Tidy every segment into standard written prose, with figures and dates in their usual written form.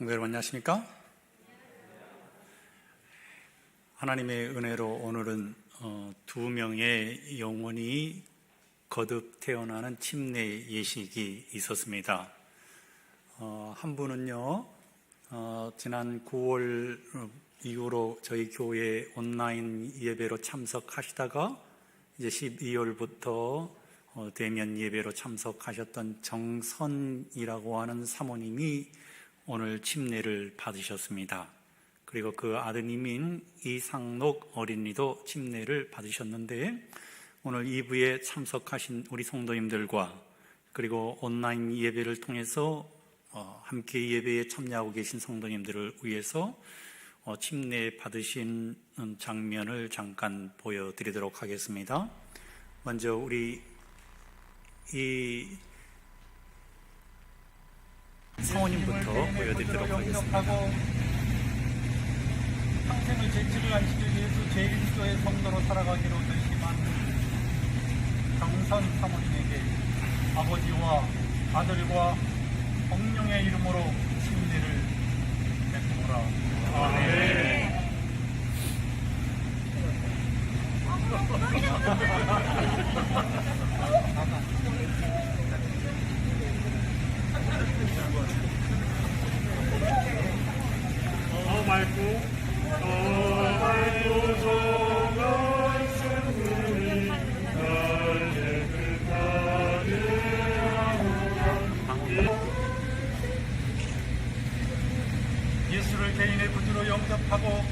성도 여러분 안녕하십니까? 하나님의 은혜로 오늘은 두 명의 영혼이 거듭 태어나는 침례 예식이 있었습니다. 한 분은요, 지난 9월 이후로 저희 교회 온라인 예배로 참석하시다가 이제 12월부터 대면 예배로 참석하셨던 정선이라고 하는 사모님이 오늘 침례를 받으셨습니다. 그리고 그 아드님인 이상록 어린이도 침례를 받으셨는데, 오늘 2부에 참석하신 우리 성도님들과 그리고 온라인 예배를 통해서 함께 예배에 참여하고 계신 성도님들을 위해서 침례 받으신 장면을 잠깐 보여드리도록 하겠습니다. 먼저 우리 이 사모님부터 보여드리도록 하겠습니다. 평생을 재치를 안시길 예수 제1교의 성도로 살아가기로 결심한 정선 사모님에게 아버지와 아들과 성령의 이름으로 침례를 베푸노라. 아멘. 예수를 개인의 구주로 영접하고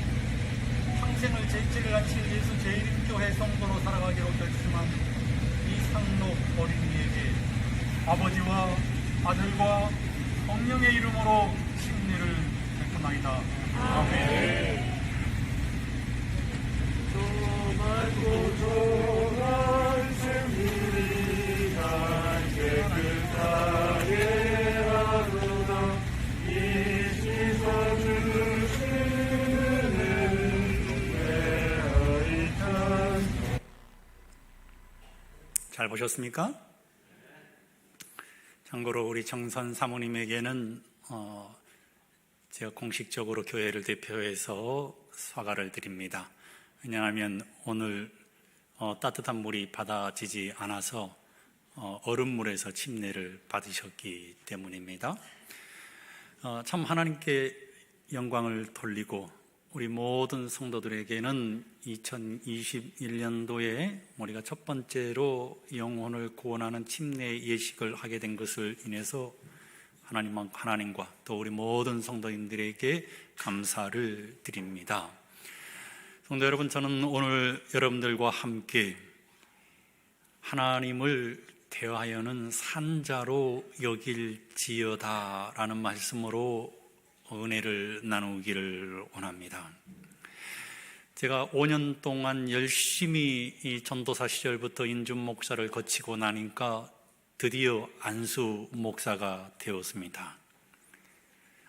평생을 재치를 안칠 예수 제1교회 성도로 살아가기로 결심한 이상록 어린이에게 아버지와 아들과 성령의 이름으로 침례를 베푸나이다. 아멘. 잘 보셨습니까? 참고로 우리 정선 사모님에게는 제가 공식적으로 교회를 대표해서 사과를 드립니다. 왜냐하면 오늘 따뜻한 물이 받아지지 않아서 얼음물에서 침례를 받으셨기 때문입니다. 참 하나님께 영광을 돌리고 우리 모든 성도들에게는 2021년도에 우리가 첫 번째로 영혼을 구원하는 침례 예식을 하게 된 것을 인해서 하나님과 또 우리 모든 성도님들에게 감사를 드립니다. 성도 여러분, 저는 오늘 여러분들과 함께 하나님을 대하여는 산자로 여길지어다 라는 말씀으로 은혜를 나누기를 원합니다. 제가 5년 동안 열심히 이 전도사 시절부터 인준 목사를 거치고 나니까 드디어 안수 목사가 되었습니다.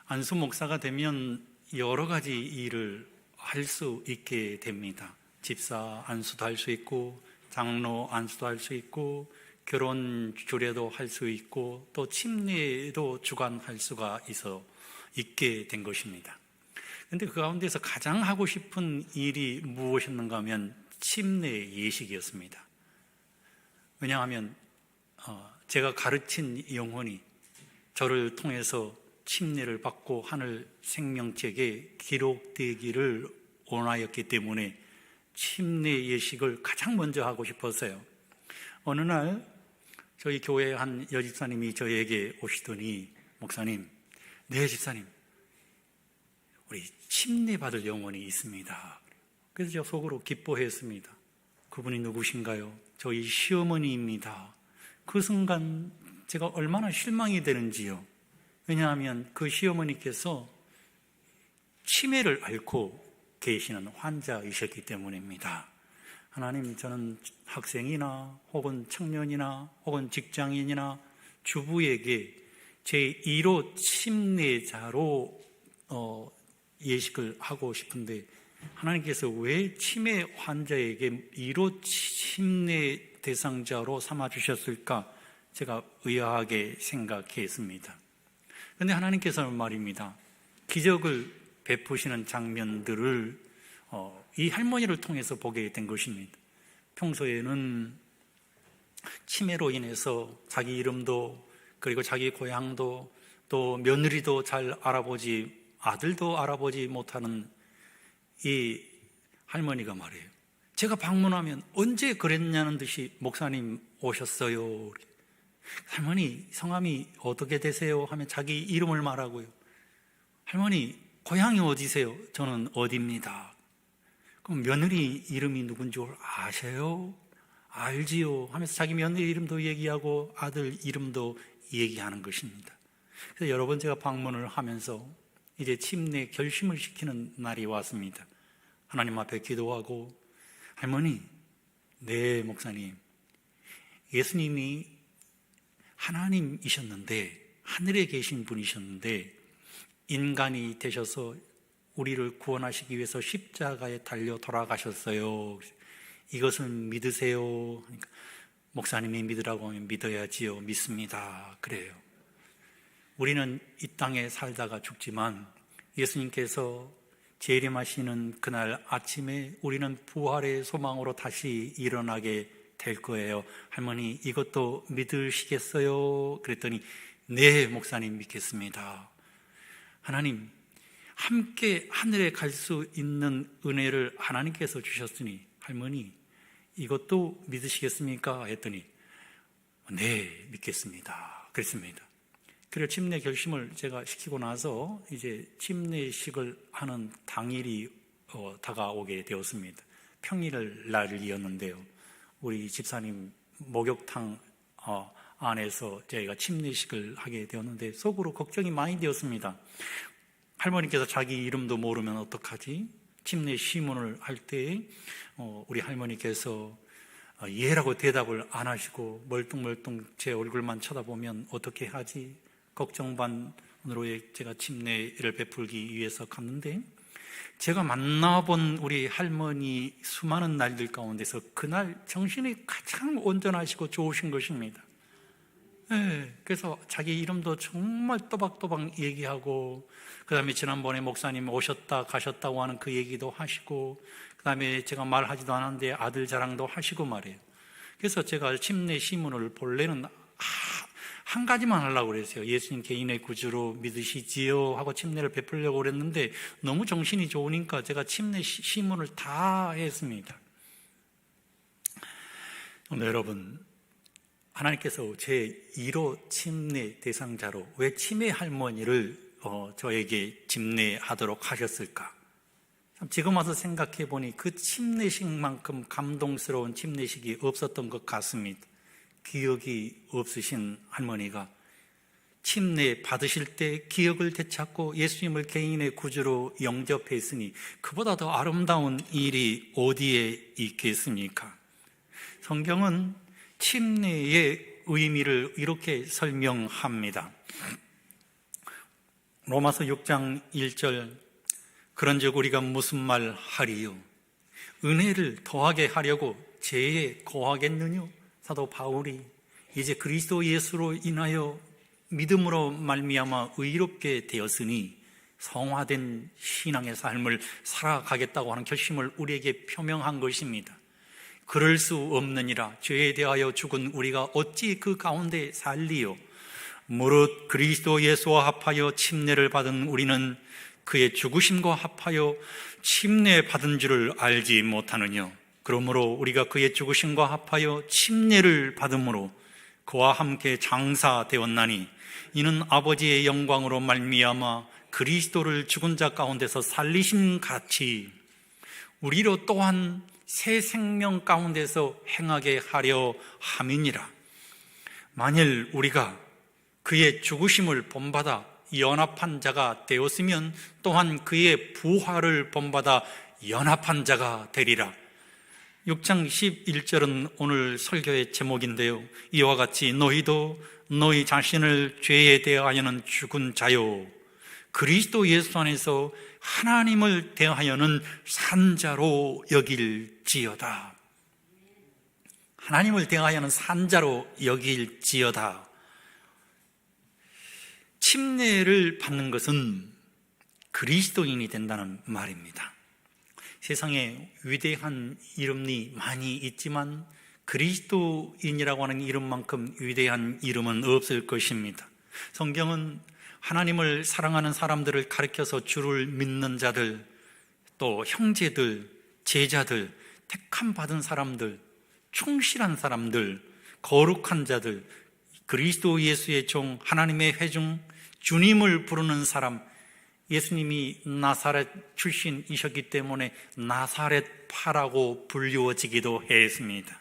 안수 목사가 되면 여러 가지 일을 할 수 있게 됩니다. 집사 안수도 할 수 있고, 장로 안수도 할 수 있고, 결혼 주례도 할 수 있고, 또 침례도 주관할 수가 있게 된 것입니다. 그런데 그 가운데서 가장 하고 싶은 일이 무엇이었는가 하면 침례 예식이었습니다. 왜냐하면 제가 가르친 영혼이 저를 통해서 침례를 받고 하늘 생명책에 기록되기를 원하였기 때문에 침례 예식을 가장 먼저 하고 싶었어요. 어느 날 저희 교회 한 여집사님이 저에게 오시더니, 목사님, 네 집사님, 우리 침례 받을 영혼이 있습니다. 그래서 제가 속으로 기뻐했습니다. 그분이 누구신가요? 저희 시어머니입니다. 그 순간 제가 얼마나 실망이 되는지요. 왜냐하면 그 시어머니께서 치매를 앓고 계시는 환자이셨기 때문입니다. 하나님, 저는 학생이나 혹은 청년이나 혹은 직장인이나 주부에게 제1호 침례자로 예식을 하고 싶은데 하나님께서 왜 치매 환자에게 1호 침례 대상자로 삼아주셨을까? 제가 의아하게 생각했습니다. 그런데 하나님께서는 말입니다. 기적을 베푸시는 장면들을 이 할머니를 통해서 보게 된 것입니다. 평소에는 치매로 인해서 자기 이름도 그리고 자기 고향도 또 며느리도 잘 알아보지, 아들도 알아보지 못하는 이 할머니가 말이에요, 제가 방문하면 언제 그랬냐는 듯이 목사님 오셨어요. 할머니 성함이 어떻게 되세요? 하면 자기 이름을 말하고요. 할머니 고향이 어디세요? 저는 어디입니다. 그럼 며느리 이름이 누군 줄 아세요? 알지요 하면서 자기 며느리 이름도 얘기하고 아들 이름도 얘기하는 것입니다. 그래서 여러 번 제가 방문을 하면서 이제 침례 결심을 시키는 날이 왔습니다. 하나님 앞에 기도하고, 할머니, 네 목사님, 예수님이 하나님이셨는데, 하늘에 계신 분이셨는데 인간이 되셔서 우리를 구원하시기 위해서 십자가에 달려 돌아가셨어요. 이것은 믿으세요? 그러니까 목사님이 믿으라고 하면 믿어야지요. 믿습니다. 그래요. 우리는 이 땅에 살다가 죽지만 예수님께서 재림하시는 그날 아침에 우리는 부활의 소망으로 다시 일어나게 될 거예요. 할머니 이것도 믿으시겠어요? 그랬더니 네 목사님 믿겠습니다. 하나님 함께 하늘에 갈 수 있는 은혜를 하나님께서 주셨으니 할머니 이것도 믿으시겠습니까? 했더니 네 믿겠습니다. 그랬습니다. 그래서 침례 결심을 제가 시키고 나서 이제 침례식을 하는 당일이 다가오게 되었습니다. 평일 날이었는데요. 우리 집사님 목욕탕 안에서 저희가 침례식을 하게 되었는데 속으로 걱정이 많이 되었습니다. 할머니께서 자기 이름도 모르면 어떡하지? 침례 시문을 할 때 우리 할머니께서 예라고 대답을 안 하시고 멀뚱멀뚱 제 얼굴만 쳐다보면 어떻게 하지? 걱정 반으로 제가 침례를 베풀기 위해서 갔는데 제가 만나본 우리 할머니 수많은 날들 가운데서 그날 정신이 가장 온전하시고 좋으신 것입니다. 네, 그래서 자기 이름도 정말 또박또박 얘기하고 그 다음에 지난번에 목사님 오셨다 가셨다고 하는 그 얘기도 하시고 그 다음에 제가 말하지도 않았는데 아들 자랑도 하시고 말이에요. 그래서 제가 침례 시문을 본래는 한 가지만 하려고 그랬어요. 예수님 개인의 구주로 믿으시지요 하고 침례를 베풀려고 그랬는데 너무 정신이 좋으니까 제가 침례 시문을 다 했습니다. 오늘 여러분, 하나님께서 제 1호 침례 대상자로 왜 치매 할머니를 저에게 침례하도록 하셨을까? 지금 와서 생각해 보니 그 침례식만큼 감동스러운 침례식이 없었던 것 같습니다. 기억이 없으신 할머니가 침례 받으실 때 기억을 되찾고 예수님을 개인의 구주로 영접했으니 그보다 더 아름다운 일이 어디에 있겠습니까? 성경은 침례의 의미를 이렇게 설명합니다. 로마서 6장 1절, 그런즉 우리가 무슨 말 하리요? 은혜를 더하게 하려고 죄에 거하겠느냐? 사도 바울이 이제 그리스도 예수로 인하여 믿음으로 말미암아 의롭게 되었으니 성화된 신앙의 삶을 살아가겠다고 하는 결심을 우리에게 표명한 것입니다. 그럴 수 없느니라. 죄에 대하여 죽은 우리가 어찌 그 가운데 살리요? 무릇 그리스도 예수와 합하여 침례를 받은 우리는 그의 죽으심과 합하여 침례 받은 줄을 알지 못하느냐? 그러므로 우리가 그의 죽으심과 합하여 침례를 받음으로 그와 함께 장사되었나니 이는 아버지의 영광으로 말미암아 그리스도를 죽은 자 가운데서 살리신 같이 우리로 또한 새 생명 가운데서 행하게 하려 함이니라. 만일 우리가 그의 죽으심을 본받아 연합한 자가 되었으면 또한 그의 부활을 본받아 연합한 자가 되리라. 6장 11절은 오늘 설교의 제목인데요. 이와 같이 너희도 너희 자신을 죄에 대하여는 죽은 자요 그리스도 예수 안에서 하나님을 대하여는 산 자로 여길지어다. 하나님을 대하여는 산 자로 여길지어다. 침례를 받는 것은 그리스도인이 된다는 말입니다. 세상에 위대한 이름이 많이 있지만 그리스도인이라고 하는 이름만큼 위대한 이름은 없을 것입니다. 성경은 하나님을 사랑하는 사람들을 가리켜서 주를 믿는 자들, 또 형제들, 제자들, 택함 받은 사람들, 충실한 사람들, 거룩한 자들, 그리스도 예수의 종, 하나님의 회중, 주님을 부르는 사람, 예수님이 나사렛 출신이셨기 때문에 나사렛파라고 불리워지기도 했습니다.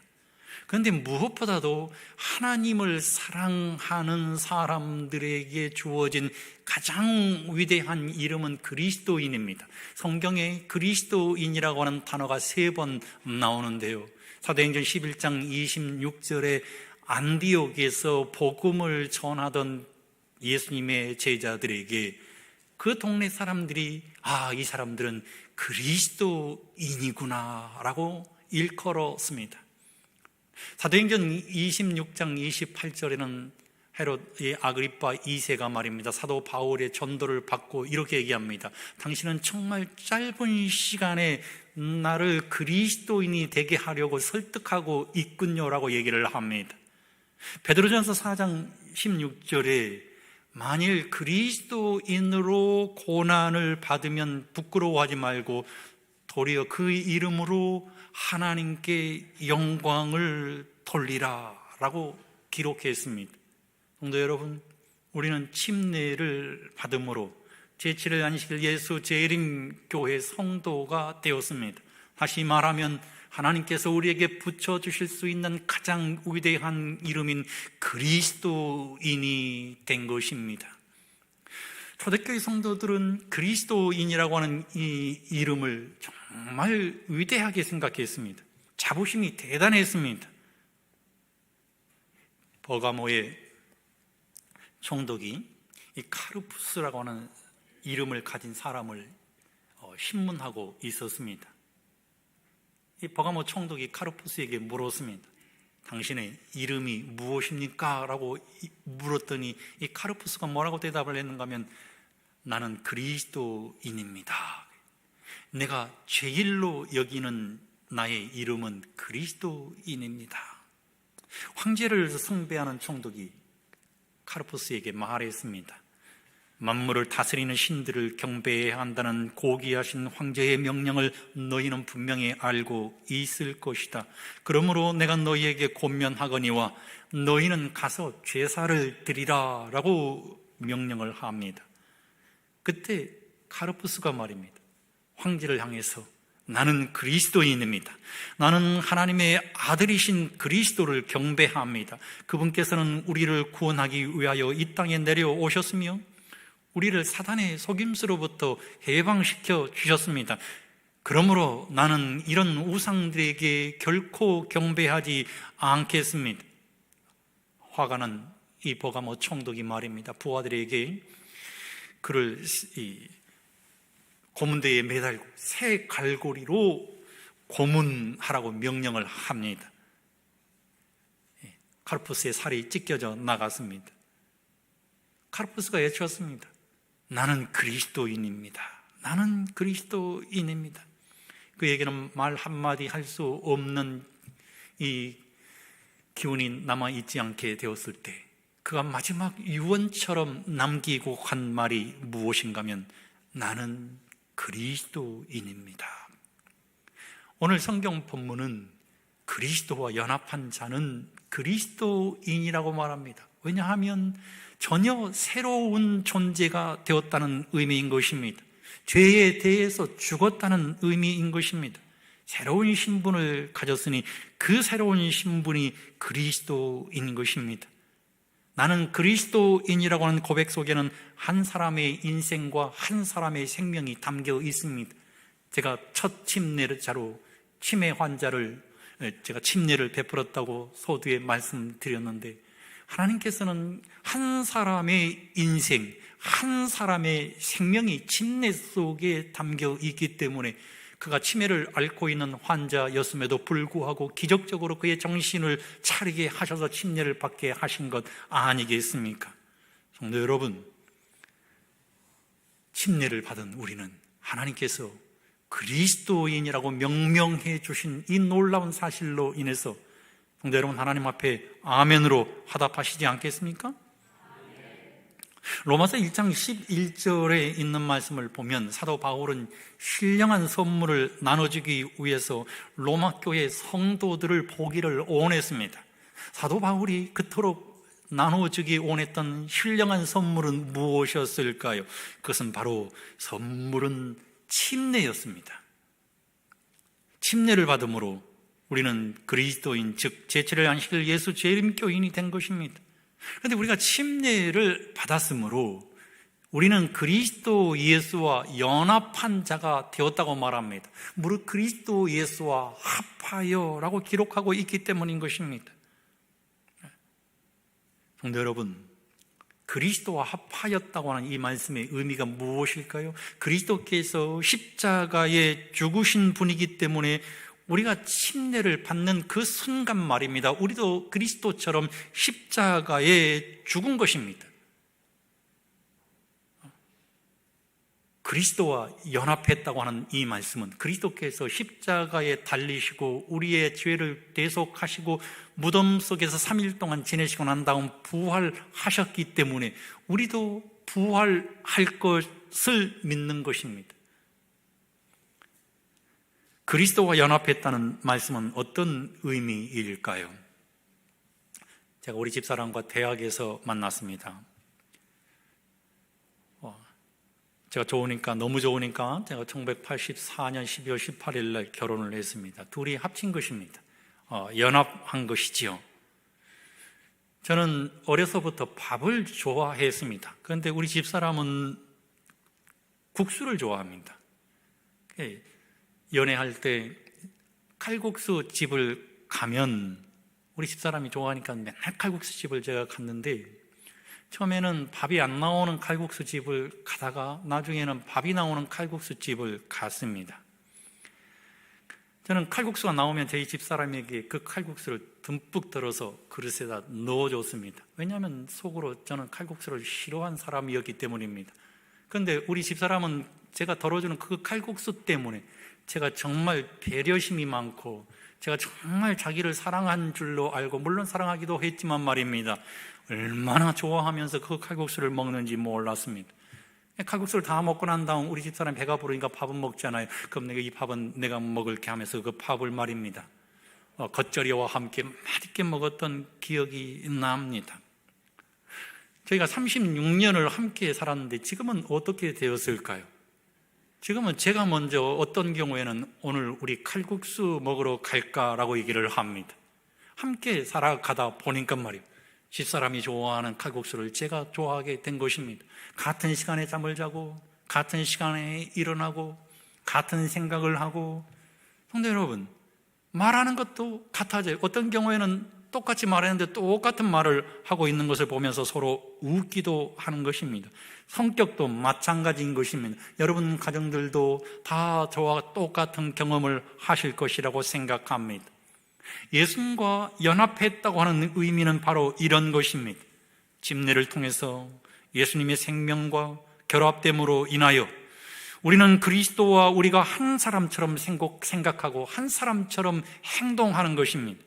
그런데 무엇보다도 하나님을 사랑하는 사람들에게 주어진 가장 위대한 이름은 그리스도인입니다. 성경에 그리스도인이라고 하는 단어가 3번 나오는데요. 사도행전 11장 26절에 안디옥에서 복음을 전하던 예수님의 제자들에게 그 동네 사람들이 이 사람들은 그리스도인이구나 라고 일컬었습니다. 사도행전 26장 28절에는 헤롯의 아그리파 2세가 말입니다. 사도 바울의 전도를 받고 이렇게 얘기합니다. 당신은 정말 짧은 시간에 나를 그리스도인이 되게 하려고 설득하고 있군요라고 얘기를 합니다. 베드로전서 4장 16절에 만일 그리스도인으로 고난을 받으면 부끄러워하지 말고 도리어 그 이름으로 하나님께 영광을 돌리라 라고 기록했습니다. 성도 여러분, 우리는 침례를 받음으로 제7일 안식일 예수 재림교회 성도가 되었습니다. 다시 말하면 하나님께서 우리에게 붙여주실 수 있는 가장 위대한 이름인 그리스도인이 된 것입니다. 초대교회 성도들은 그리스도인이라고 하는 이 이름을 정말 위대하게 생각했습니다. 자부심이 대단했습니다. 버가모의 총독이 이 카르푸스라고 하는 이름을 가진 사람을 신문하고 있었습니다. 이 버가모 총독이 카르푸스에게 물었습니다. 당신의 이름이 무엇입니까? 라고 물었더니 이 카르푸스가 뭐라고 대답을 했는가 하면 나는 그리스도인입니다. 내가 제일로 여기는 나의 이름은 그리스도인입니다. 황제를 숭배하는 총독이 카르푸스에게 말했습니다. 만물을 다스리는 신들을 경배해야 한다는 고귀하신 황제의 명령을 너희는 분명히 알고 있을 것이다. 그러므로 내가 너희에게 권면하거니와 너희는 가서 제사를 드리라 라고 명령을 합니다. 그때 카르푸스가 말입니다. 황제를 향해서 나는 그리스도인입니다. 나는 하나님의 아들이신 그리스도를 경배합니다. 그분께서는 우리를 구원하기 위하여 이 땅에 내려오셨으며 우리를 사단의 속임수로부터 해방시켜 주셨습니다. 그러므로 나는 이런 우상들에게 결코 경배하지 않겠습니다. 화가 난 이 버가모 총독이 말입니다. 부하들에게 그를 고문대에 매달고 새 갈고리로 고문하라고 명령을 합니다. 카르푸스의 살이 찢겨져 나갔습니다. 카르푸스가 외쳤습니다. 나는 그리스도인입니다. 나는 그리스도인입니다. 그에게는 말 한마디 할 수 없는 이 기운이 남아있지 않게 되었을 때 그가 마지막 유언처럼 남기고 간 말이 무엇인가 하면 나는 그리스도인입니다. 오늘 성경 본문은 그리스도와 연합한 자는 그리스도인이라고 말합니다. 왜냐하면 전혀 새로운 존재가 되었다는 의미인 것입니다. 죄에 대해서 죽었다는 의미인 것입니다. 새로운 신분을 가졌으니 그 새로운 신분이 그리스도인 것입니다. 나는 그리스도인이라고 하는 고백 속에는 한 사람의 인생과 한 사람의 생명이 담겨 있습니다. 제가 첫 침례자로 치매 환자를 제가 침례를 베풀었다고 소두에 말씀드렸는데 하나님께서는 한 사람의 인생, 한 사람의 생명이 침례 속에 담겨 있기 때문에 그가 치매를 앓고 있는 환자였음에도 불구하고 기적적으로 그의 정신을 차리게 하셔서 침례를 받게 하신 것 아니겠습니까? 성도 여러분, 침례를 받은 우리는 하나님께서 그리스도인이라고 명명해 주신 이 놀라운 사실로 인해서 성도 여러분, 하나님 앞에 아멘으로 화답하시지 않겠습니까? 로마서 1장 11절에 있는 말씀을 보면 사도 바울은 신령한 선물을 나눠주기 위해서 로마 교회 성도들을 보기를 원했습니다. 사도 바울이 그토록 나눠주기 원했던 신령한 선물은 무엇이었을까요? 그것은 바로 선물은 침례였습니다. 침례를 받음으로 우리는 그리스도인, 즉 제7일 안식일 예수 재림교인이 된 것입니다. 그런데 우리가 침례를 받았으므로 우리는 그리스도 예수와 연합한 자가 되었다고 말합니다. 무릇 그리스도 예수와 합하여라고 기록하고 있기 때문인 것입니다. 성도 여러분, 그리스도와 합하였다고 하는 이 말씀의 의미가 무엇일까요? 그리스도께서 십자가에 죽으신 분이기 때문에 우리가 침례를 받는 그 순간 말입니다. 우리도 그리스도처럼 십자가에 죽은 것입니다. 그리스도와 연합했다고 하는 이 말씀은 그리스도께서 십자가에 달리시고 우리의 죄를 대속하시고 무덤 속에서 3일 동안 지내시고 난 다음 부활하셨기 때문에 우리도 부활할 것을 믿는 것입니다. 그리스도와 연합했다는 말씀은 어떤 의미일까요? 제가 우리 집사람과 대학에서 만났습니다. 제가 너무 좋으니까 제가 1984년 12월 18일 날 결혼을 했습니다. 둘이 합친 것입니다. 연합한 것이지요. 저는 어려서부터 밥을 좋아했습니다. 그런데 우리 집사람은 국수를 좋아합니다. 연애할 때 칼국수 집을 가면 우리 집사람이 좋아하니까 맨날 칼국수 집을 제가 갔는데 처음에는 밥이 안 나오는 칼국수 집을 가다가 나중에는 밥이 나오는 칼국수 집을 갔습니다. 저는 칼국수가 나오면 저희 집사람에게 그 칼국수를 듬뿍 덜어서 그릇에다 넣어줬습니다. 왜냐하면 속으로 저는 칼국수를 싫어한 사람이었기 때문입니다. 그런데 우리 집사람은 제가 덜어주는 그 칼국수 때문에 제가 정말 배려심이 많고 제가 정말 자기를 사랑한 줄로 알고, 물론 사랑하기도 했지만 말입니다, 얼마나 좋아하면서 그 칼국수를 먹는지 몰랐습니다. 칼국수를 다 먹고 난 다음 우리 집사람이 배가 부르니까 밥은 먹잖아요. 그럼 이 밥은 내가 먹을게 하면서 그 밥을 말입니다, 겉절이와 함께 맛있게 먹었던 기억이 납니다. 저희가 36년을 함께 살았는데 지금은 어떻게 되었을까요? 지금은 제가 먼저 어떤 경우에는 오늘 우리 칼국수 먹으러 갈까라고 얘기를 합니다. 함께 살아가다 보니까 말이에요, 집사람이 좋아하는 칼국수를 제가 좋아하게 된 것입니다. 같은 시간에 잠을 자고 같은 시간에 일어나고 같은 생각을 하고, 성도 여러분, 말하는 것도 같아져요. 어떤 경우에는 똑같이 말했는데 똑같은 말을 하고 있는 것을 보면서 서로 웃기도 하는 것입니다. 성격도 마찬가지인 것입니다. 여러분 가정들도 다 저와 똑같은 경험을 하실 것이라고 생각합니다. 예수님과 연합했다고 하는 의미는 바로 이런 것입니다. 침례를 통해서 예수님의 생명과 결합됨으로 인하여 우리는 그리스도와 우리가 한 사람처럼 생각하고 한 사람처럼 행동하는 것입니다.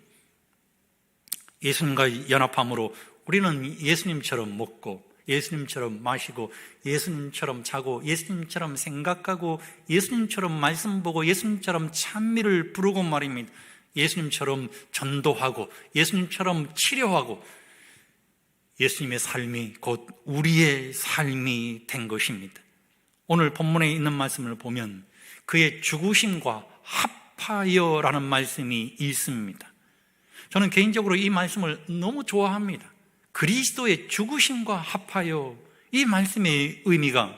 예수님과 연합함으로 우리는 예수님처럼 먹고 예수님처럼 마시고 예수님처럼 자고 예수님처럼 생각하고 예수님처럼 말씀 보고 예수님처럼 찬미를 부르고 말입니다. 예수님처럼 전도하고 예수님처럼 치료하고 예수님의 삶이 곧 우리의 삶이 된 것입니다. 오늘 본문에 있는 말씀을 보면 그의 죽으심과 합하여라는 말씀이 있습니다. 저는 개인적으로 이 말씀을 너무 좋아합니다. 그리스도의 죽으심과 합하여, 이 말씀의 의미가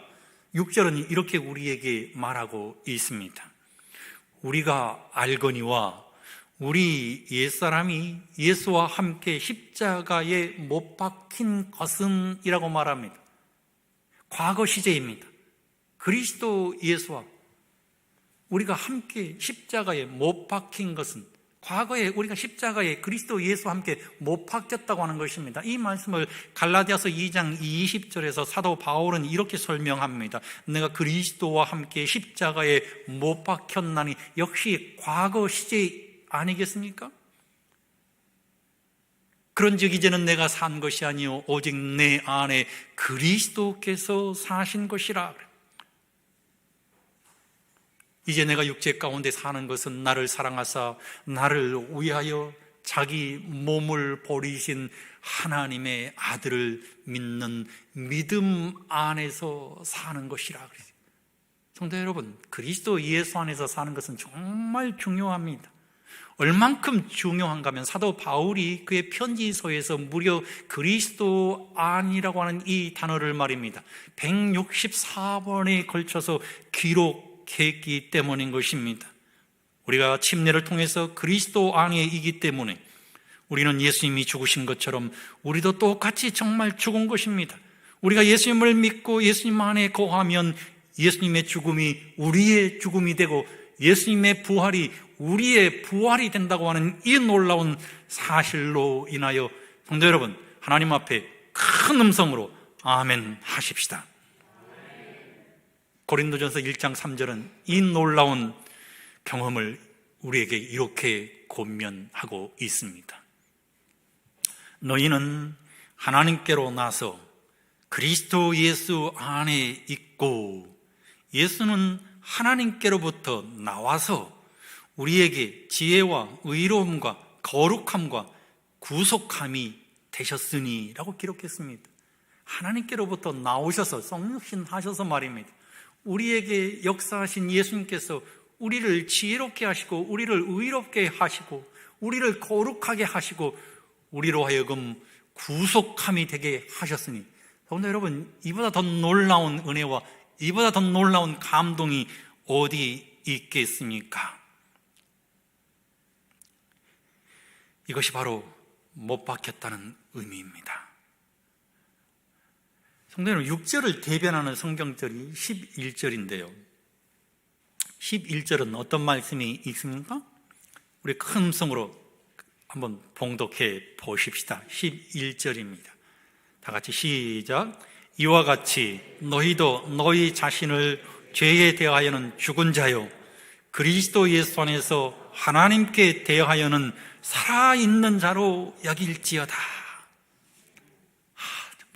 6절은 이렇게 우리에게 말하고 있습니다. 우리가 알거니와 우리 옛사람이 예수와 함께 십자가에 못 박힌 것은 이라고 말합니다. 과거 시제입니다. 그리스도 예수와 우리가 함께 십자가에 못 박힌 것은, 과거에 우리가 십자가에 그리스도 예수와 함께 못 박혔다고 하는 것입니다. 이 말씀을 갈라디아서 2장 20절에서 사도 바울은 이렇게 설명합니다. 내가 그리스도와 함께 십자가에 못 박혔나니 역시 과거 시제 아니겠습니까? 그런즉 이제는 내가 산 것이 아니요 오직 내 안에 그리스도께서 사신 것이라. 이제 내가 육체 가운데 사는 것은 나를 사랑하사 나를 위하여 자기 몸을 버리신 하나님의 아들을 믿는 믿음 안에서 사는 것이라 그랬어요. 성도 여러분, 그리스도 예수 안에서 사는 것은 정말 중요합니다. 얼만큼 중요한가 하면 사도 바울이 그의 편지서에서 무려 그리스도 안이라고 하는 이 단어를 말입니다. 164번에 걸쳐서 기록했기 때문인 것입니다. 우리가 침례를 통해서 그리스도 안에 있기 때문에 우리는 예수님이 죽으신 것처럼 우리도 똑같이 정말 죽은 것입니다. 우리가 예수님을 믿고 예수님 안에 거하면 예수님의 죽음이 우리의 죽음이 되고 예수님의 부활이 우리의 부활이 된다고 하는 이 놀라운 사실로 인하여 성도 여러분, 하나님 앞에 큰 음성으로 아멘 하십시다. 고린도전서 1장 3절은 이 놀라운 경험을 우리에게 이렇게 권면하고 있습니다. 너희는 하나님께로 나서 그리스도 예수 안에 있고 예수는 하나님께로부터 나와서 우리에게 지혜와 의로움과 거룩함과 구속함이 되셨으니 라고 기록했습니다. 하나님께로부터 나오셔서 성육신 하셔서 말입니다. 우리에게 역사하신 예수님께서 우리를 지혜롭게 하시고 우리를 의롭게 하시고 우리를 거룩하게 하시고 우리로 하여금 구속함이 되게 하셨으니 성도 여러분, 이보다 더 놀라운 은혜와 이보다 더 놀라운 감동이 어디 있겠습니까? 이것이 바로 못 박혔다는 의미입니다. 성도 여러분, 6절을 대변하는 성경절이 11절인데요 11절은 어떤 말씀이 있습니까? 우리 큰 음성으로 한번 봉독해 보십시다. 11절입니다. 다 같이 시작. 이와 같이 너희도 너희 자신을 죄에 대하여는 죽은 자요 그리스도 예수 안에서 하나님께 대하여는 살아있는 자로 여길지어다.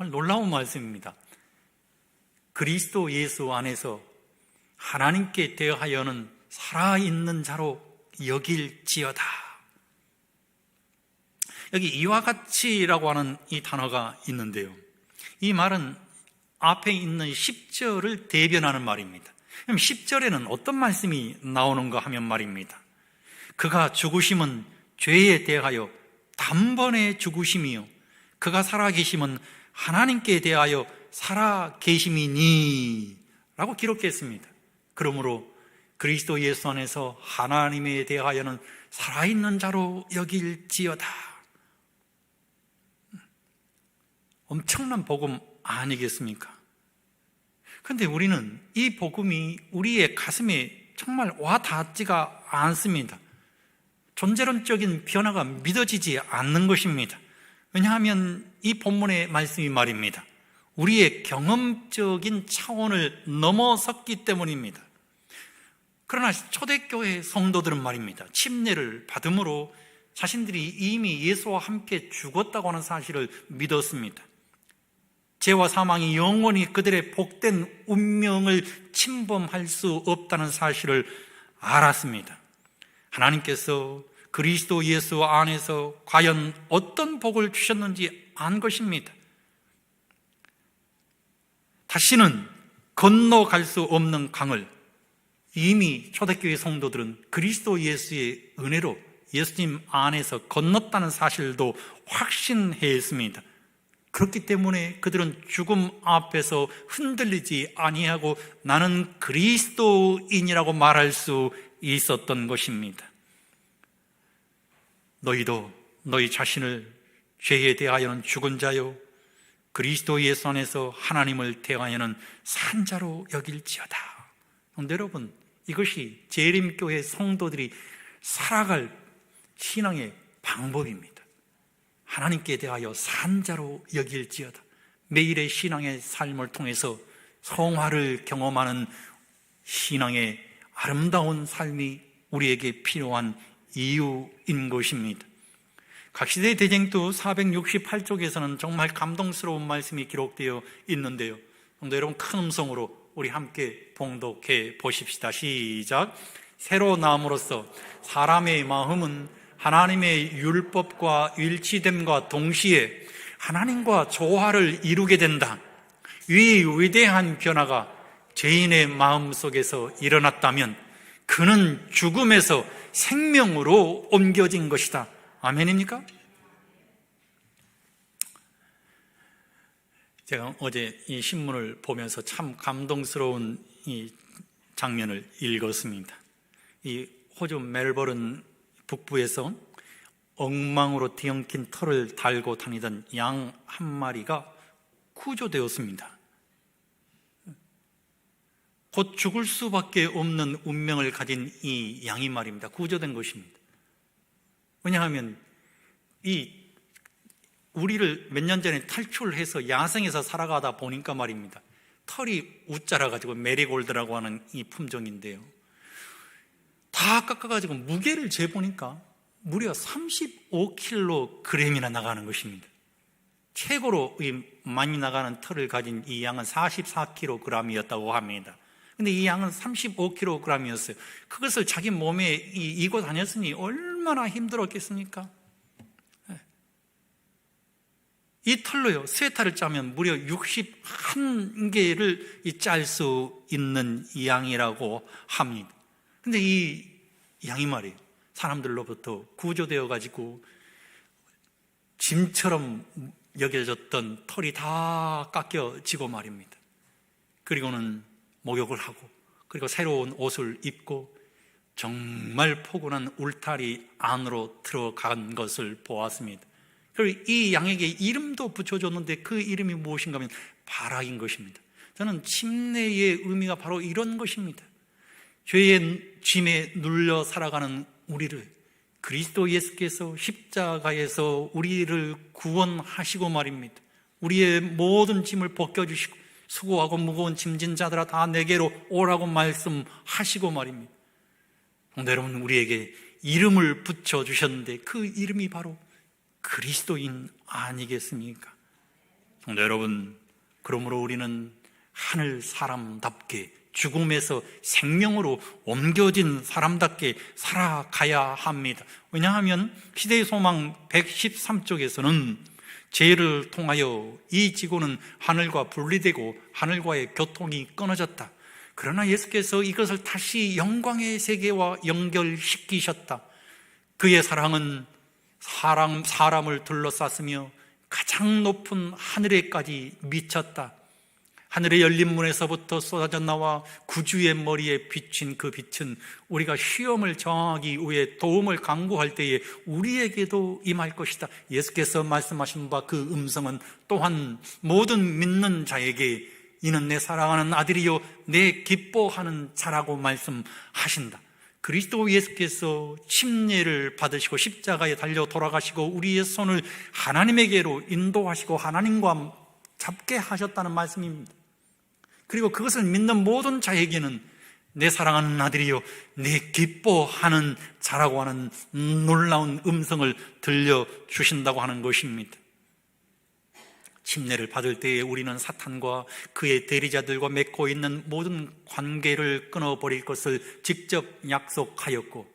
정말 놀라운 말씀입니다. 그리스도 예수 안에서 하나님께 대하여는 살아있는 자로 여길지어다. 여기 이와 같이라고 하는 이 단어가 있는데요, 이 말은 앞에 있는 10절을 대변하는 말입니다. 그럼 10절에는 어떤 말씀이 나오는가 하면 말입니다, 그가 죽으심은 죄에 대하여 단번에 죽으심이요 그가 살아계심은 하나님께 대하여 살아계심이니 라고 기록했습니다. 그러므로 그리스도 예수 안에서 하나님에 대하여는 살아있는 자로 여길지어다. 엄청난 복음 아니겠습니까? 그런데 우리는 이 복음이 우리의 가슴에 정말 와닿지가 않습니다. 존재론적인 변화가 믿어지지 않는 것입니다. 왜냐하면 이 본문의 말씀이 말입니다, 우리의 경험적인 차원을 넘어섰기 때문입니다. 그러나 초대교회 성도들은 말입니다, 침례를 받음으로 자신들이 이미 예수와 함께 죽었다고 하는 사실을 믿었습니다. 죄와 사망이 영원히 그들의 복된 운명을 침범할 수 없다는 사실을 알았습니다. 하나님께서 그리스도 예수 안에서 과연 어떤 복을 주셨는지 안 것입니다. 다시는 건너갈 수 없는 강을 이미 초대교회 성도들은 그리스도 예수의 은혜로 예수님 안에서 건넜다는 사실도 확신했습니다. 그렇기 때문에 그들은 죽음 앞에서 흔들리지 아니하고 나는 그리스도인이라고 말할 수 있었던 것입니다. 너희도 너희 자신을 죄에 대하여는 죽은 자요 그리스도 예수 안에서 하나님을 대하여는 산 자로 여길지어다. 그런데 여러분, 이것이 재림교회 성도들이 살아갈 신앙의 방법입니다. 하나님께 대하여 산자로 여길지어다. 매일의 신앙의 삶을 통해서 성화를 경험하는 신앙의 아름다운 삶이 우리에게 필요한 이유인 것입니다. 각시대 대쟁투 468쪽에서는 정말 감동스러운 말씀이 기록되어 있는데요. 성도 여러분, 큰 음성으로 우리 함께 봉독해 보십시다. 시작. 새로 나옴으로써 사람의 마음은 하나님의 율법과 일치됨과 동시에 하나님과 조화를 이루게 된다. 이 위대한 변화가 죄인의 마음 속에서 일어났다면 그는 죽음에서 생명으로 옮겨진 것이다. 아멘입니까? 제가 어제 이 신문을 보면서 참 감동스러운 이 장면을 읽었습니다. 이 호주 멜버른 북부에서 엉망으로 뒤엉킨 털을 달고 다니던 양 한 마리가 구조되었습니다. 곧 죽을 수밖에 없는 운명을 가진 이 양이 말입니다. 구조된 것입니다. 왜냐하면 우리를 몇 년 전에 탈출해서 야생에서 살아가다 보니까 말입니다. 털이 우짜라가지고 메리골드라고 하는 이 품종인데요. 다 깎아가지고 무게를 재보니까 무려 35kg이나 나가는 것입니다. 최고로 많이 나가는 털을 가진 이 양은 44kg이었다고 합니다. 근데 이 양은 35kg이었어요. 그것을 자기 몸에 이고 다녔으니 얼마나 힘들었겠습니까? 이 털로요, 스웨터를 짜면 무려 61개를 짤 수 있는 양이라고 합니다. 근데 이 양이 말이에요, 사람들로부터 구조되어 가지고 짐처럼 여겨졌던 털이 다 깎여지고 말입니다. 그리고는 목욕을 하고, 그리고 새로운 옷을 입고 정말 포근한 울타리 안으로 들어간 것을 보았습니다. 그리고 이 양에게 이름도 붙여줬는데 그 이름이 무엇인가 하면 바락인 것입니다. 저는 침례의 의미가 바로 이런 것입니다. 죄의 짐에 눌려 살아가는 우리를 그리스도 예수께서 십자가에서 우리를 구원하시고 말입니다. 우리의 모든 짐을 벗겨주시고 수고하고 무거운 짐진 자들아 다 내게로 오라고 말씀하시고 말입니다. 여러분, 우리에게 이름을 붙여주셨는데 그 이름이 바로 그리스도인 아니겠습니까? 성도 여러분, 그러므로 우리는 하늘 사람답게 죽음에서 생명으로 옮겨진 사람답게 살아가야 합니다. 왜냐하면 시대의 소망 113쪽에서는 죄를 통하여 이 지구는 하늘과 분리되고 하늘과의 교통이 끊어졌다. 그러나 예수께서 이것을 다시 영광의 세계와 연결시키셨다. 그의 사랑은 사람을 둘러쌌으며 가장 높은 하늘에까지 미쳤다. 하늘의 열린 문에서부터 쏟아져 나와 구주의 머리에 비친 그 빛은 우리가 시험을 정하기 위해 도움을 강구할 때에 우리에게도 임할 것이다. 예수께서 말씀하신 바 그 음성은 또한 모든 믿는 자에게 이는 내 사랑하는 아들이요 내 기뻐하는 자라고 말씀하신다. 그리스도 예수께서 침례를 받으시고 십자가에 달려 돌아가시고 우리의 손을 하나님에게로 인도하시고 하나님과 잡게 하셨다는 말씀입니다. 그리고 그것을 믿는 모든 자에게는 내 사랑하는 아들이요 내 기뻐하는 자라고 하는 놀라운 음성을 들려주신다고 하는 것입니다. 침례를 받을 때에 우리는 사탄과 그의 대리자들과 맺고 있는 모든 관계를 끊어버릴 것을 직접 약속하였고,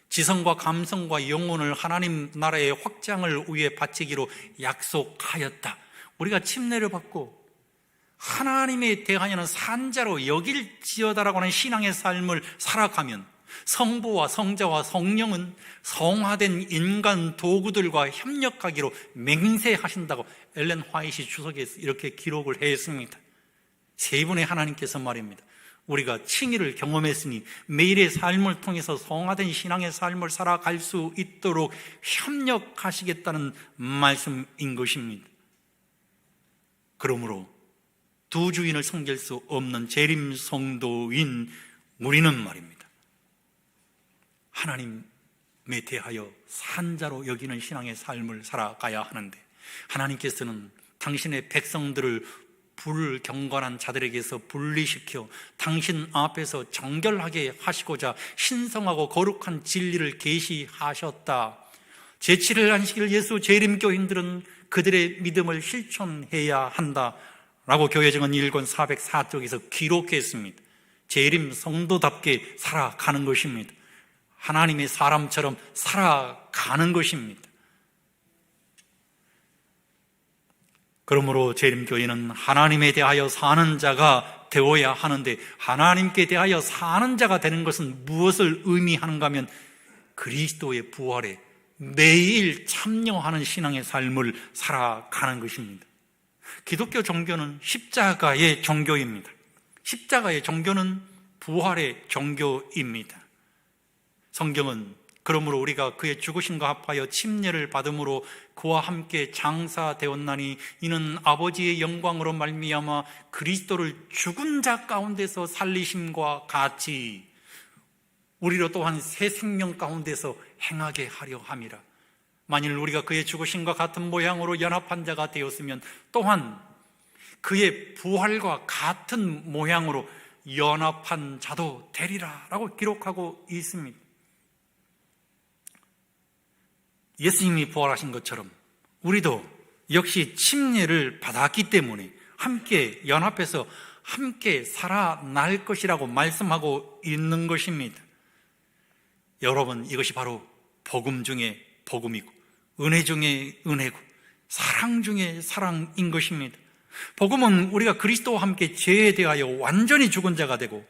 지성과 감성과 영혼을 하나님 나라의 확장을 위해 바치기로 약속하였다. 우리가 침례를 받고 하나님에 대하여는 산자로 여길지어다라고 하는 신앙의 삶을 살아가면 성부와 성자와 성령은 성화된 인간 도구들과 협력하기로 맹세하신다고 엘렌 화이트 주석에서 이렇게 기록을 했습니다. 세 분의 하나님께서 말입니다. 우리가 칭의를 경험했으니 매일의 삶을 통해서 성화된 신앙의 삶을 살아갈 수 있도록 협력하시겠다는 말씀인 것입니다. 그러므로 두 주인을 섬길 수 없는 재림 성도인 우리는 말입니다, 하나님 대하여 산자로 여기는 신앙의 삶을 살아가야 하는데, 하나님께서는 당신의 백성들을 불경건한 자들에게서 분리시켜 당신 앞에서 정결하게 하시고자 신성하고 거룩한 진리를 계시하셨다. 제7일 안식일 예수 재림교인들은 그들의 믿음을 실천해야 한다 라고 교회증언 1권 404쪽에서 기록했습니다. 재림 성도답게 살아가는 것입니다. 하나님의 사람처럼 살아가는 것입니다. 그러므로 재림교회는 하나님에 대하여 사는 자가 되어야 하는데, 하나님께 대하여 사는 자가 되는 것은 무엇을 의미하는가 하면 그리스도의 부활에 매일 참여하는 신앙의 삶을 살아가는 것입니다. 기독교 종교는 십자가의 종교입니다. 십자가의 종교는 부활의 종교입니다. 성경은 그러므로 우리가 그의 죽으심과 합하여 침례를 받음으로 그와 함께 장사되었나니 이는 아버지의 영광으로 말미암아 그리스도를 죽은 자 가운데서 살리심과 같이 우리로 또한 새 생명 가운데서 행하게 하려 함이라. 만일 우리가 그의 죽으심과 같은 모양으로 연합한 자가 되었으면 또한 그의 부활과 같은 모양으로 연합한 자도 되리라 라고 기록하고 있습니다. 예수님이 부활하신 것처럼 우리도 역시 침례를 받았기 때문에 함께 연합해서 함께 살아날 것이라고 말씀하고 있는 것입니다. 여러분, 이것이 바로 복음 중에 복음이고 은혜 중에 은혜고 사랑 중에 사랑인 것입니다. 복음은 우리가 그리스도와 함께 죄에 대하여 완전히 죽은 자가 되고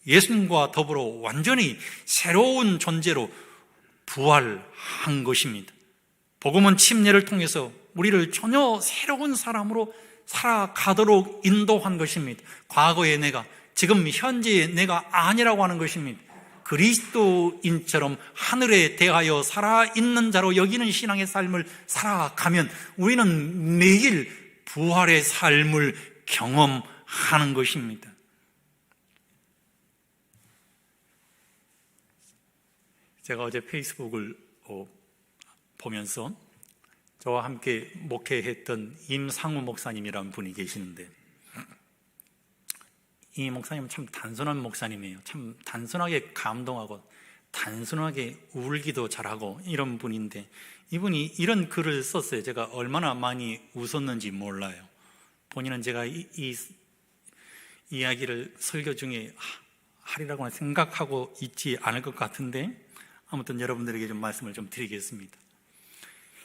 예수님과 더불어 완전히 새로운 존재로 부활한 것입니다. 복음은 침례를 통해서 우리를 전혀 새로운 사람으로 살아가도록 인도한 것입니다. 과거의 내가, 지금 현재의 내가 아니라고 하는 것입니다. 그리스도인처럼 하늘에 대하여 살아있는 자로 여기는 신앙의 삶을 살아가면 우리는 매일 부활의 삶을 경험하는 것입니다. 제가 어제 페이스북을 보면서 저와 함께 목회했던 임상우 목사님이라는 분이 계시는데, 이 목사님은 참 단순한 목사님이에요. 참 단순하게 감동하고 단순하게 울기도 잘하고 이런 분인데, 이분이 이런 글을 썼어요. 제가 얼마나 많이 웃었는지 몰라요. 본인은 제가 이 이야기를 설교 중에 하리라고는 생각하고 있지 않을 것 같은데, 아무튼 여러분들에게 좀 말씀을 좀 드리겠습니다.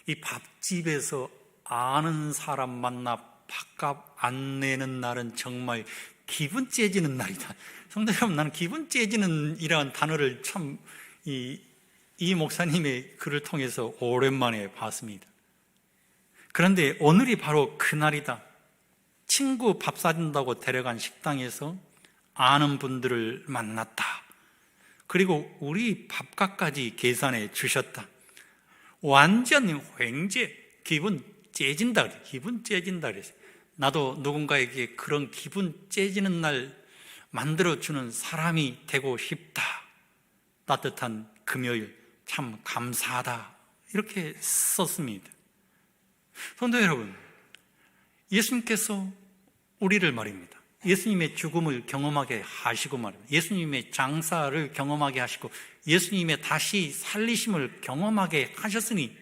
이 밥집에서 아는 사람 만나 밥값 안 내는 날은 정말 기분 째지는 날이다. 성도 여러분, 나는 기분 째지는 이라는 단어를 참 이 목사님의 글을 통해서 오랜만에 봤습니다. 그런데 오늘이 바로 그날이다. 친구 밥 사준다고 데려간 식당에서 아는 분들을 만났다. 그리고 우리 밥값까지 계산해 주셨다. 완전 횡재, 기분 째진다. 기분 째진다 그랬어요. 나도 누군가에게 그런 기분 째지는 날 만들어주는 사람이 되고 싶다. 따뜻한 금요일 참 감사하다. 이렇게 썼습니다. 성도 여러분, 예수님께서 우리를 말입니다. 예수님의 죽음을 경험하게 하시고 말입니다. 예수님의 장사를 경험하게 하시고 예수님의 다시 살리심을 경험하게 하셨으니,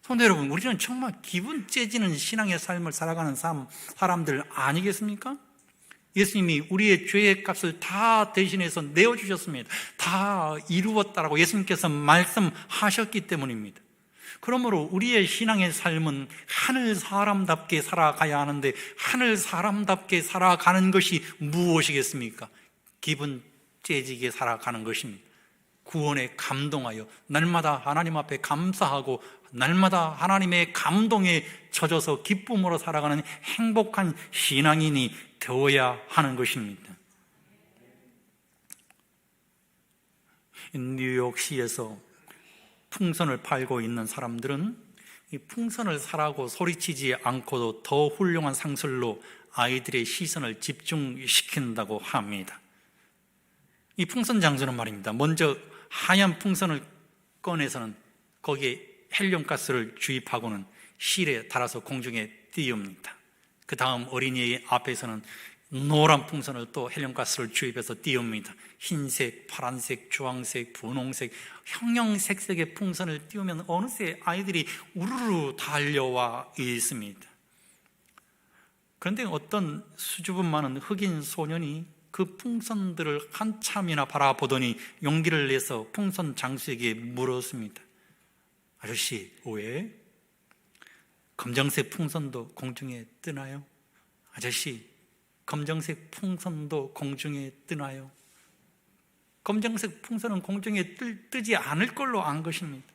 성도 여러분, 우리는 정말 기분 째지는 신앙의 삶을 살아가는 사람들 아니겠습니까? 예수님이 우리의 죄의 값을 다 대신해서 내어주셨습니다. 다 이루었다라고 예수님께서 말씀하셨기 때문입니다. 그러므로 우리의 신앙의 삶은 하늘 사람답게 살아가야 하는데, 하늘 사람답게 살아가는 것이 무엇이겠습니까? 기분 째지게 살아가는 것입니다. 구원에 감동하여 날마다 하나님 앞에 감사하고 날마다 하나님의 감동에 젖어서 기쁨으로 살아가는 행복한 신앙인이 되어야 하는 것입니다. 뉴욕시에서 풍선을 팔고 있는 사람들은 이 풍선을 사라고 소리치지 않고도 더 훌륭한 상술로 아이들의 시선을 집중시킨다고 합니다. 이 풍선 장수는 말입니다, 먼저 하얀 풍선을 꺼내서는 거기에 헬륨가스를 주입하고는 실에 달아서 공중에 띄웁니다. 그 다음 어린이의 앞에서는 노란 풍선을 또 헬륨가스를 주입해서 띄웁니다. 흰색, 파란색, 주황색, 분홍색, 형형색색의 풍선을 띄우면 어느새 아이들이 우르르 달려와 있습니다. 그런데 어떤 수줍음 많은 흑인 소년이 그 풍선들을 한참이나 바라보더니 용기를 내서 풍선 장수에게 물었습니다. 아저씨, 왜? 검정색 풍선도 공중에 뜨나요? 아저씨, 검정색 풍선도 공중에 뜨나요? 검정색 풍선은 공중에 뜨지 않을 걸로 안 것입니다.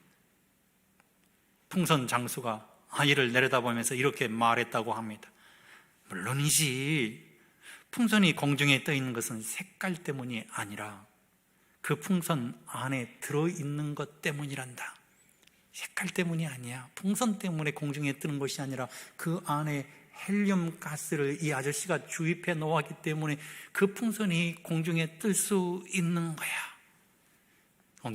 풍선 장수가 아이를 내려다보면서 이렇게 말했다고 합니다. 물론이지, 풍선이 공중에 떠 있는 것은 색깔 때문이 아니라 그 풍선 안에 들어있는 것 때문이란다. 색깔 때문이 아니야. 풍선 때문에 공중에 뜨는 것이 아니라 그 안에 헬륨 가스를 이 아저씨가 주입해 놓았기 때문에 그 풍선이 공중에 뜰 수 있는 거야.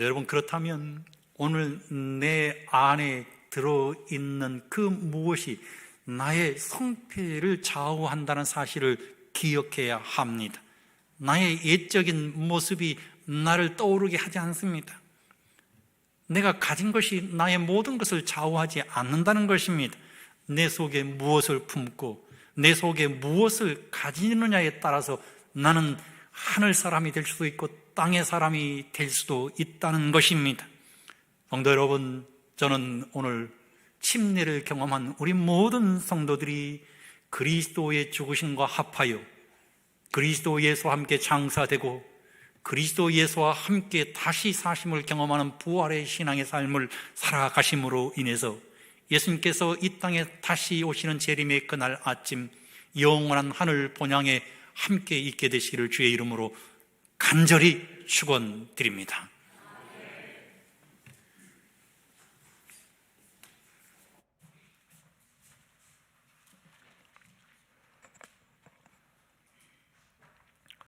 여러분, 그렇다면 오늘 내 안에 들어있는 그 무엇이 나의 성패를 좌우한다는 사실을 기억해야 합니다. 나의 옛적인 모습이 나를 떠오르게 하지 않습니다. 내가 가진 것이 나의 모든 것을 좌우하지 않는다는 것입니다. 내 속에 무엇을 품고 내 속에 무엇을 가지느냐에 따라서 나는 하늘 사람이 될 수도 있고 땅의 사람이 될 수도 있다는 것입니다. 성도 여러분, 저는 오늘 침례를 경험한 우리 모든 성도들이 그리스도의 죽으심과 합하여 그리스도 예수와 함께 장사되고 그리스도 예수와 함께 다시 사심을 경험하는 부활의 신앙의 삶을 살아가심으로 인해서 예수님께서 이 땅에 다시 오시는 재림의 그날 아침 영원한 하늘 본향에 함께 있게 되시기를 주의 이름으로 간절히 축원드립니다.